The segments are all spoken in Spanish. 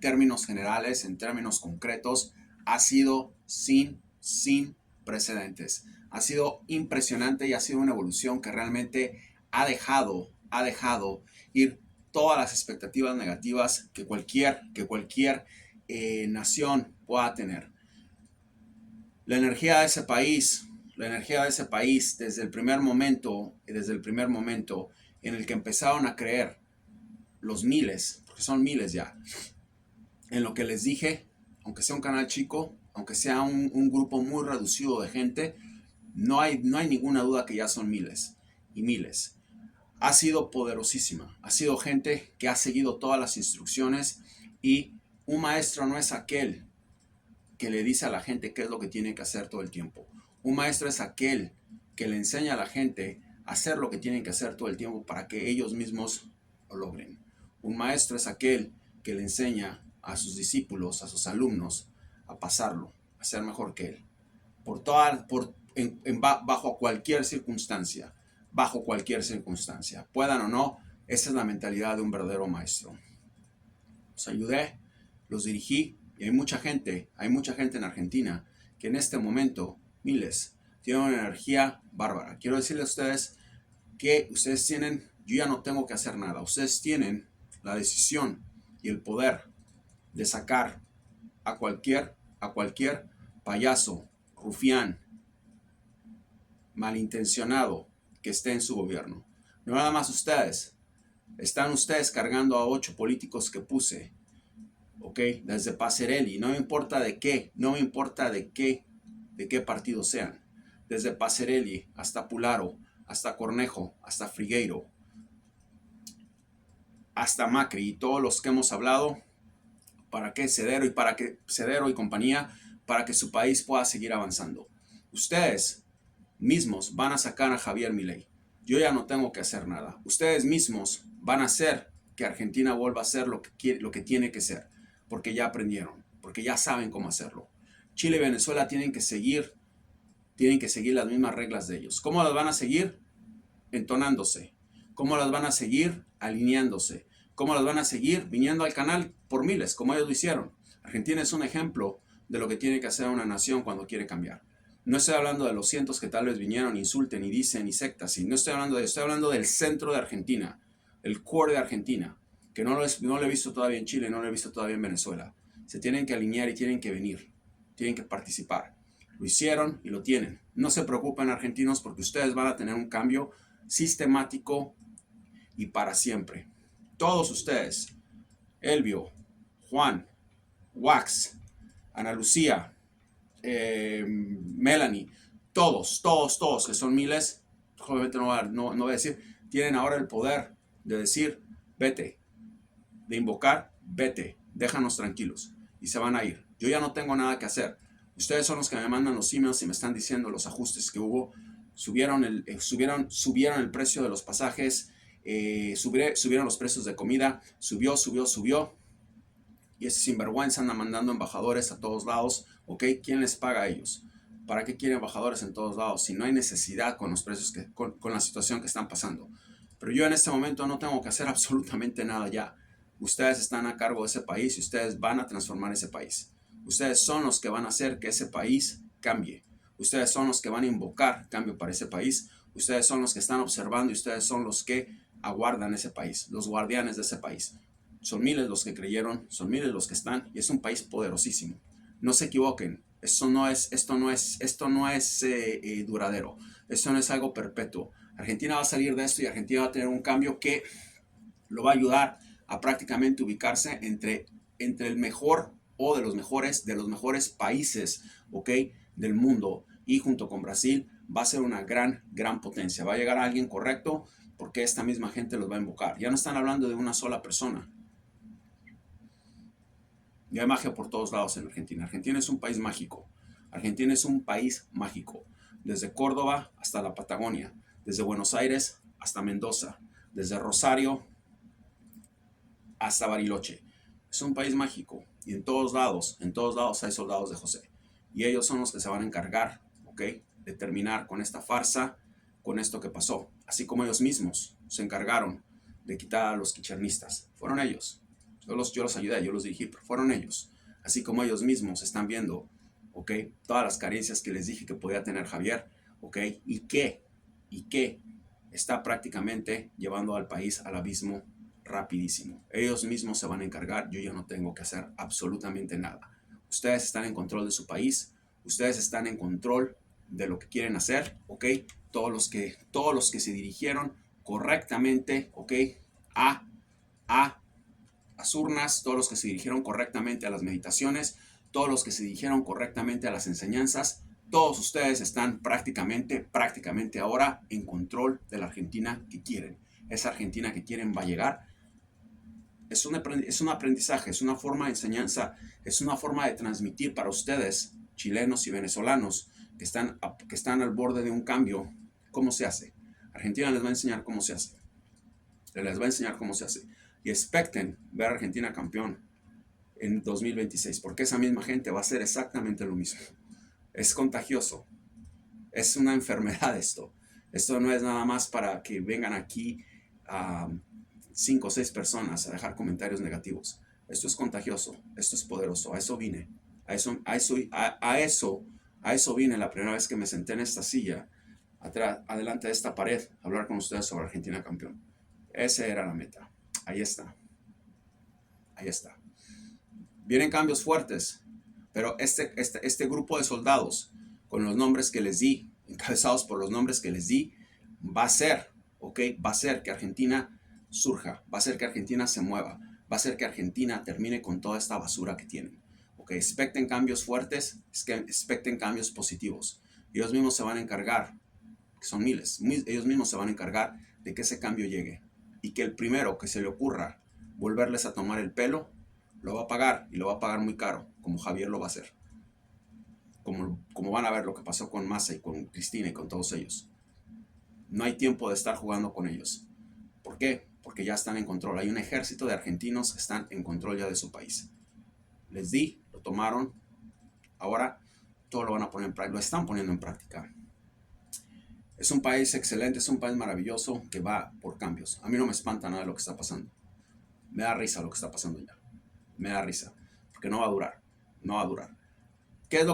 términos generales, en términos concretos, ha sido sin precedentes. Ha sido impresionante y ha sido una evolución que realmente ha dejado ir todas las expectativas negativas que cualquier nación pueda tener. La energía de ese país desde el primer momento en el que empezaron a creer los miles, porque son miles ya, en lo que les dije, aunque sea un canal chico, aunque sea un grupo muy reducido de gente, no hay ninguna duda que ya son miles y miles. Ha sido poderosísima, ha sido gente que ha seguido todas las instrucciones, y un maestro no es aquel que le dice a la gente qué es lo que tiene que hacer todo el tiempo. Un maestro es aquel que le enseña a la gente a hacer lo que tienen que hacer todo el tiempo para que ellos mismos lo logren. Un maestro es aquel que le enseña a sus discípulos, a sus alumnos, a pasarlo, a ser mejor que él. Bajo cualquier circunstancia, puedan o no, esa es la mentalidad de un verdadero maestro. Los ayudé, los dirigí, y hay mucha gente en Argentina que en este momento, miles, tienen una energía bárbara. Quiero decirles a ustedes que ustedes tienen, yo ya no tengo que hacer nada, ustedes tienen la decisión y el poder de sacar a cualquier payaso, rufián, malintencionado que esté en su gobierno. No nada más ustedes, están ustedes cargando a 8 políticos que puse, ¿ok? Desde Passerelli, no me importa de qué partido sean, desde Passerelli hasta Pularo, hasta Cornejo, hasta Frigueiro, hasta Macri y todos los que hemos hablado, para que Cedero y compañía, para que su país pueda seguir avanzando. Ustedes mismos van a sacar a Javier Milei. Yo ya no tengo que hacer nada. Ustedes mismos van a hacer que Argentina vuelva a ser lo que tiene que ser, porque ya aprendieron, porque ya saben cómo hacerlo. Chile y Venezuela tienen que seguir las mismas reglas de ellos. ¿Cómo las van a seguir? Entonándose. ¿Cómo las van a seguir? Alineándose. ¿Cómo las van a seguir? Viniendo al canal por miles, como ellos lo hicieron. Argentina es un ejemplo de lo que tiene que hacer una nación cuando quiere cambiar. No estoy hablando de los cientos que tal vez vinieron, insulten y dicen y sectas. Y no estoy hablando de eso. Estoy hablando del centro de Argentina, el core de Argentina, que no lo he visto todavía en Chile, no lo he visto todavía en Venezuela. Se tienen que alinear y tienen que venir. Tienen que participar. Lo hicieron y lo tienen. No se preocupen, argentinos, porque ustedes van a tener un cambio sistemático y para siempre. Todos ustedes, Elvio, Juan, Wax, Ana Lucía, Melanie, todos, que son miles, obviamente no voy a decir, tienen ahora el poder de decir, vete, de invocar, vete, déjanos tranquilos, y se van a ir. Yo ya no tengo nada que hacer. Ustedes son los que me mandan los emails y me están diciendo los ajustes que hubo. Subieron el precio de los pasajes, subieron los precios de comida, subió. Y ese sinvergüenza anda mandando embajadores a todos lados. ¿Ok? ¿Quién les paga a ellos? ¿Para qué quieren embajadores en todos lados si no hay necesidad con los precios, con la situación que están pasando? Pero yo en este momento no tengo que hacer absolutamente nada ya. Ustedes están a cargo de ese país y ustedes van a transformar ese país. Ustedes son los que van a hacer que ese país cambie. Ustedes son los que van a invocar cambio para ese país. Ustedes son los que están observando y ustedes son los que aguardan ese país, los guardianes de ese país. Son miles los que creyeron, son miles los que están, y es un país poderosísimo. No se equivoquen, esto no es duradero, esto no es algo perpetuo. Argentina va a salir de esto y Argentina va a tener un cambio que lo va a ayudar a prácticamente ubicarse entre el mejor o de los mejores países, ¿ok?, del mundo, y junto con Brasil va a ser una gran potencia. Va a llegar alguien correcto porque esta misma gente los va a invocar. Ya no están hablando de una sola persona. Y hay magia por todos lados en Argentina. Argentina es un país mágico. Argentina es un país mágico. Desde Córdoba hasta la Patagonia. Desde Buenos Aires hasta Mendoza. Desde Rosario hasta Bariloche. Es un país mágico. Y en todos lados hay soldados de José. Y ellos son los que se van a encargar, ¿ok?, de terminar con esta farsa, con esto que pasó. Así como ellos mismos se encargaron de quitar a los kirchneristas. Fueron ellos. Yo los ayudé, yo los dirigí, pero fueron ellos. Así como ellos mismos están viendo, ¿ok? Todas las carencias que les dije que podía tener Javier, ¿ok? Y que está prácticamente llevando al país al abismo rapidísimo. Ellos mismos se van a encargar, yo ya no tengo que hacer absolutamente nada. Ustedes están en control de su país, ustedes están en control de lo que quieren hacer, ¿ok? Todos los que se dirigieron correctamente, ¿ok? A, a las urnas, todos los que se dirigieron correctamente a las meditaciones, todos los que se dirigieron correctamente a las enseñanzas, todos ustedes están prácticamente ahora en control de la Argentina que quieren. Esa Argentina que quieren va a llegar. Es un aprendizaje, es una forma de enseñanza, es una forma de transmitir para ustedes, chilenos y venezolanos, que están al borde de un cambio, cómo se hace. Argentina les va a enseñar cómo se hace. Les va a enseñar cómo se hace. Y expecten ver a Argentina campeón en 2026, porque esa misma gente va a hacer exactamente lo mismo. Es contagioso. Es una enfermedad esto. Esto no es nada más para que vengan aquí a 5 o 6 personas a dejar comentarios negativos. Esto es contagioso. Esto es poderoso. A eso vine. A eso vine la primera vez que me senté en esta silla, adelante de esta pared, a hablar con ustedes sobre Argentina campeón. Esa era la meta. Ahí está. Ahí está. Vienen cambios fuertes, pero este grupo de soldados, con los nombres que les di, encabezados por los nombres que les di, va a ser, ¿ok? Va a ser que Argentina surja, va a ser que Argentina se mueva, va a ser que Argentina termine con toda esta basura que tienen. ¿Ok? Expecten cambios fuertes, expecten cambios positivos. Ellos mismos se van a encargar, que son miles, ellos mismos se van a encargar de que ese cambio llegue. Y que el primero que se le ocurra volverles a tomar el pelo, lo va a pagar y lo va a pagar muy caro, como Javier lo va a hacer. Como van a ver lo que pasó con Massa y con Cristina y con todos ellos. No hay tiempo de estar jugando con ellos. ¿Por qué? Porque ya están en control. Hay un ejército de argentinos que están en control ya de su país. Les di, lo tomaron, ahora todo lo van a poner en práctica, lo están poniendo en práctica. Es un país excelente, es un país maravilloso que va por cambios. A mí no me espanta nada de lo que está pasando. Me da risa lo que está pasando ya. Me da risa, porque no va a durar, no va a durar. ¿Qué es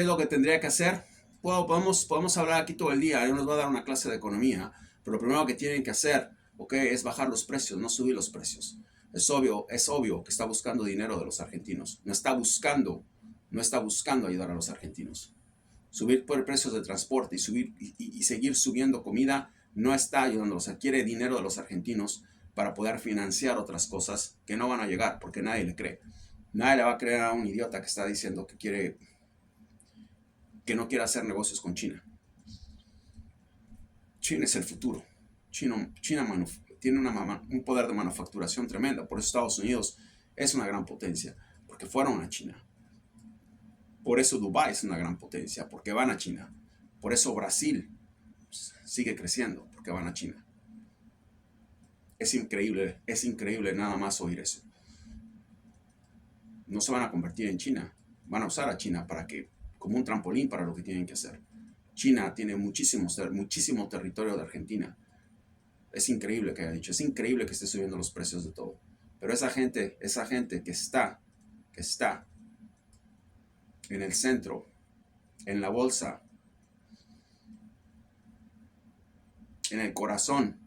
lo que tendría que hacer? Podemos hablar aquí todo el día, yo nos voy a dar una clase de economía, pero lo primero que tienen que hacer, ¿okay? Es bajar los precios, no subir los precios. Es obvio que está buscando dinero de los argentinos, no está buscando ayudar a los argentinos. Subir por precios de transporte y seguir subiendo comida no está ayudando, o sea, quiere dinero de los argentinos para poder financiar otras cosas que no van a llegar porque nadie le cree. Nadie le va a creer a un idiota que está diciendo que no quiere hacer negocios con China. China es el futuro. China tiene un poder de manufacturación tremenda. Por eso Estados Unidos es una gran potencia, porque fueron a China. Por eso Dubái es una gran potencia, porque van a China. Por eso Brasil sigue creciendo, porque van a China. Es increíble nada más oír eso. No se van a convertir en China, van a usar a China como un trampolín para lo que tienen que hacer. China tiene muchísimo territorio de Argentina. Es increíble que haya dicho, es increíble que esté subiendo los precios de todo. Pero esa gente que está en el centro, en la bolsa, en el corazón,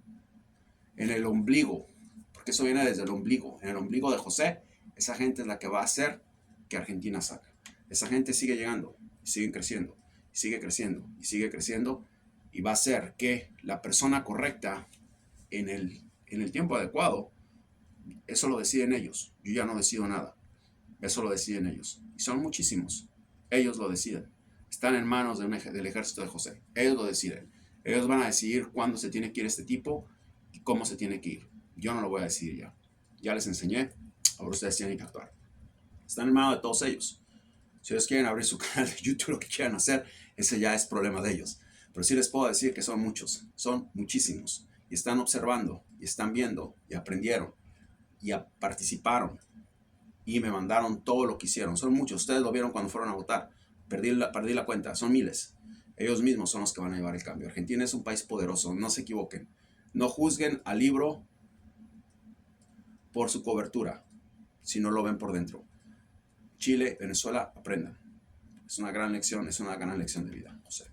en el ombligo, porque eso viene desde el ombligo, en el ombligo de José, esa gente es la que va a hacer que Argentina salga. Esa gente sigue llegando, sigue creciendo, sigue creciendo y sigue creciendo, y va a hacer que la persona correcta en el tiempo adecuado, eso lo deciden ellos. Yo ya no decido nada. Eso lo deciden ellos. Y son muchísimos. Ellos lo deciden. Están en manos del ejército de José. Ellos lo deciden. Ellos van a decidir cuándo se tiene que ir este tipo y cómo se tiene que ir. Yo no lo voy a decidir ya. Ya les enseñé. Ahora ustedes tienen que actuar. Están en manos de todos ellos. Si ellos quieren abrir su canal de YouTube, lo que quieran hacer, ese ya es problema de ellos. Pero sí les puedo decir que son muchos. Son muchísimos. Y están observando, y están viendo, y aprendieron, y participaron, y me mandaron todo lo que hicieron. Son muchos. Ustedes lo vieron cuando fueron a votar. Perdí la cuenta. Son miles. Ellos mismos son los que van a llevar el cambio. Argentina es un país poderoso. No se equivoquen. No juzguen al libro por su cobertura. si no lo ven por dentro. Chile, Venezuela, aprendan. Es una gran lección de vida, José.